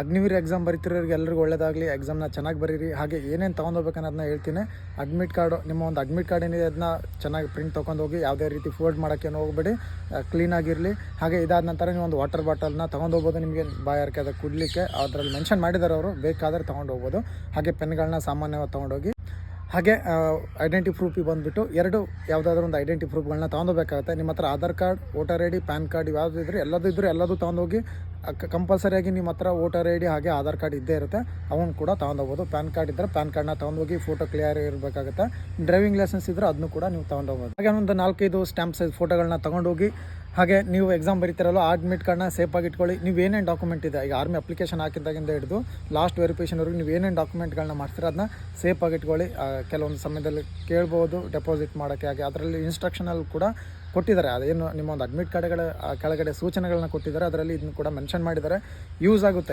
Agniveer exam ಬರೀತಿರೋರಿಗೆ ಎಲ್ಲರಿಗೂ ಒಳ್ಳೆಯದಾಗಲಿ. ಎಕ್ಸಾಮ್ನ ಚೆನ್ನಾಗಿ ಬರೀರಿ. ಹಾಗೆ ಏನೇನು ತೊಗೊಂಡೋಗ್ಬೇಕು ಅನ್ನೋದನ್ನ ಹೇಳ್ತೀನಿ. ಅಡ್ಮಿಟ್ ಕಾರ್ಡು, ನಿಮ್ಮ ಒಂದು ಅಡ್ಮಿಟ್ ಕಾರ್ಡ್ ಏನಿದೆ ಅದನ್ನ ಚೆನ್ನಾಗಿ ಪ್ರಿಂಟ್ ತೊಗೊಂಡೋಗಿ, ಯಾವುದೇ ರೀತಿ ಫೋಲ್ಡ್ ಮಾಡೋಕ್ಕೇನು ಹೋಗಬೇಡಿ, ಕ್ಲೀನಾಗಿರಲಿ. ಹಾಗೆ ಇದಾದ ನಂತರ ನೀವು ಒಂದು ವಾಟರ್ ಬಾಟಲ್ನ ತೊಗೊಂಡೋಗ್ಬೋದು. ನಿಮಗೆ ಬಾಯಾರಿಕೆ ಅದು ಕುಡಲಿಕ್ಕೆ ಅದರಲ್ಲಿ ಮೆನ್ಷನ್ ಮಾಡಿದ್ದಾರೆ ಅವರು, ಬೇಕಾದರೆ ತೊಗೊಂಡು ಹೋಗ್ಬೋದು. ಹಾಗೆ ಪೆನ್ಗಳನ್ನ ಸಾಮಾನ್ಯವಾಗಿ ತೊಗೊಂಡೋಗಿ. ಹಾಗೆ ಐಡೆಂಟಿ ಪ್ರೂಫಿಗೆ ಬಂದುಬಿಟ್ಟು ಯಾವುದಾದ್ರೂ ಒಂದು ಐಡೆಂಟಿ ಪ್ರೂಫ್ಗಳನ್ನ ತೊಗೊಂಡೋಗ್ಬೇಕಾಗುತ್ತೆ. ನಿಮ್ಮ ಹತ್ರ Aadhaar card, voter I D, PAN card ಯಾವುದು ಇದ್ದರೆ ಎಲ್ಲದೂ ತೊಗೊಂಡೋಗಿ. ಕಂಪಲ್ಸರಿಯಾಗಿ ನಿಮ್ಮ ಹತ್ರ ವೋಟರ್ ಐ ಡಿ ಹಾಗೆ ಆಧಾರ್ ಕಾರ್ಡ್ ಇದ್ದೇ ಇರುತ್ತೆ, ಅವನು ಕೂಡ ತೊಗೊಂಡೋಗ್ಬೋದು. ಪ್ಯಾನ್ ಕಾರ್ಡ್ ಇದ್ದರೆ ಪ್ಯಾನ್ ಕಾರ್ಡ್ನ ತೊಗೊಂಡೋಗಿ ಫೋಟೋ ಕ್ಲಿಯರ್ ಇರಬೇಕಾಗುತ್ತೆ. ಡ್ರೈವಿಂಗ್ ಲೈಸೆನ್ಸ್ ಇದ್ದರೆ ಅದನ್ನು ಕೂಡ ನೀವು ತೊಗೊಂಡೋಗ್ಬೋದು. ಹಾಗೆ ಒಂದು 4-5 ಸ್ಟ್ಯಾಂಪ್ ಸೈಜ್ ಫೋಟೋಗಳನ್ನ ತೊಗೊಂಡೋಗಿ. ಹಾಗೆ ನೀವು ಎಕ್ಸಾಮ್ ಬರೀತಿರಲ್ಲ, ಆ ಅಡ್ಮಿಟ್ ಕಾರ್ಡ್ನ ಸೇಫಾಗಿ ಇಟ್ಕೊಳ್ಳಿ. ನೀವು ಏನೇನು ಡಾಕ್ಯುಮೆಂಟ್ ಇದೆ, ಈಗ ಆರ್ಮಿ ಅಪ್ಲಿಕೇಶನ್ ಹಾಕಿದ್ದಾಗಿಂದ ಹಿಡಿದು ಲಾಸ್ಟ್ ವೆರಿಫಿಕೇಷನ್ವರೆಗೂ ನೀವು ಏನೇನು ಡಾಕ್ಯುಮೆಂಟ್ಗಳನ್ನ ಮಾಡ್ತೀರ ಅದನ್ನ ಸೇಫಾಗಿ ಇಟ್ಕೊಳ್ಳಿ. ಕೆಲವೊಂದು ಸಮಯದಲ್ಲಿ ಕೇಳ್ಬೋದು ಡೆಪಾಸಿಟ್ ಮಾಡೋಕ್ಕೆ. ಹಾಗೆ ಅದರಲ್ಲಿ ಇನ್ಸ್ಟ್ರಕ್ಷನಲ್ಲಿ ಕೂಡ ಕೊಟ್ಟಿದ್ದಾರೆ, ಅದೇನು ನಿಮ್ಮ ಒಂದು ಅಡ್ಮಿಟ್ ಕಾರ್ಡ್ಗಳ ಕೆಳಗಡೆ ಸೂಚನೆಗಳನ್ನ ಕೊಟ್ಟಿದ್ದಾರೆ, ಅದರಲ್ಲಿ ಇದನ್ನು ಕೂಡ ಮೆನ್ಷನ್ ಮಾಡಿದ್ದಾರೆ. ಯೂಸ್ ಆಗುತ್ತೆ.